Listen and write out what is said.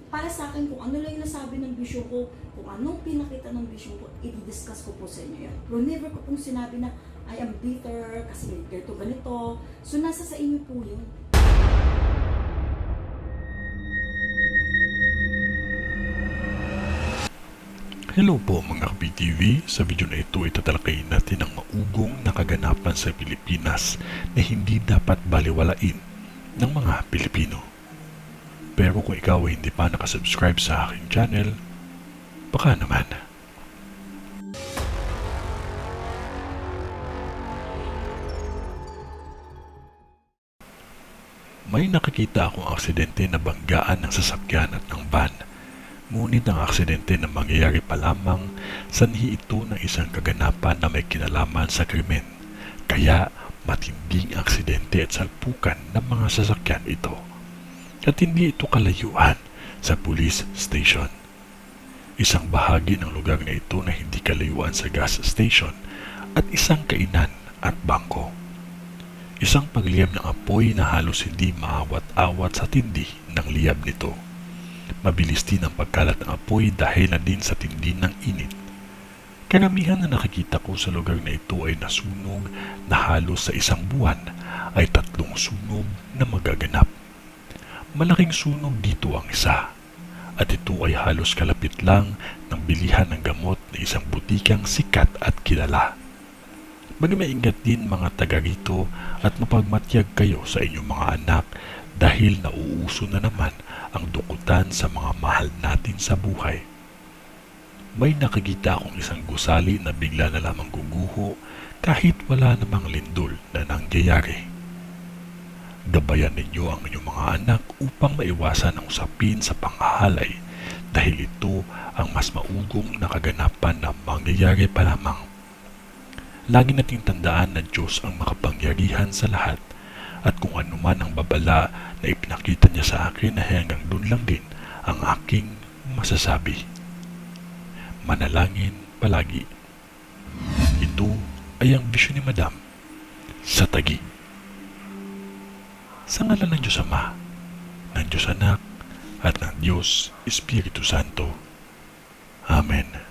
para sa akin, kung ano lang yung nasabi ng vision ko, kung anong pinakita ng vision ko, i-discuss ko po sa inyo yan. Pero never ko pong sinabi na I am bitter kasi ganito. So nasa sa inyo po yun. Hello po mga ka-PTV, sa video na ito ay tatalakayin natin ang maugong na kaganapan sa Pilipinas na hindi dapat baliwalain ng mga Pilipino. Pero kung ikaw ay hindi pa nakasubscribe sa aking channel, baka naman. May nakikita akong aksidente na banggaan ng sasakyan at ng van. Ngunit ang aksidente na mangyayari pa lamang, sanhi ito ng isang kaganapan na may kinalaman sa krimen. Kaya matinding aksidente at salpukan ng mga sasakyan ito. At hindi ito kalayuan sa police station. Isang bahagi ng lugar na ito na hindi kalayuan sa gas station at isang kainan at bangko. Isang pagliyab ng apoy na halos hindi maawat-awat sa tindi ng liyab nito. Mabilis din ang pagkalat ng apoy dahil na din sa tindi ng init. Karamihan na nakikita ko sa lugar na ito ay nasunog na halos sa isang buwan ay 3 sunog na magaganap. Malaking sunog dito ang isa at ito ay halos kalapit lang ng bilihan ng gamot na isang butikang sikat at kilala. Magmaingat din mga taga rito at mapagmatyag kayo sa inyong mga anak dahil nauuso na naman ang dukutan sa mga mahal natin sa buhay. May nakikita akong isang gusali na bigla na lamang guguho kahit wala namang lindol na nangyayari. Gabayan ninyo ang inyong mga anak upang maiwasan ang usapin sa panghahalay dahil ito ang mas maugong na kaganapan na mangyayari pa lamang. Lagi nating tandaan na Diyos ang makapangyarihan sa lahat at kung ano man ang babala na ipinakita niya sa akin ay hanggang doon lang din ang aking masasabi. Manalangin palagi. Ito ay ang bisyon ni Madam sa Taguig. Sa ngalan ng Diyos Ama, ng Diyos Anak, at ng Diyos Espiritu Santo. Amen.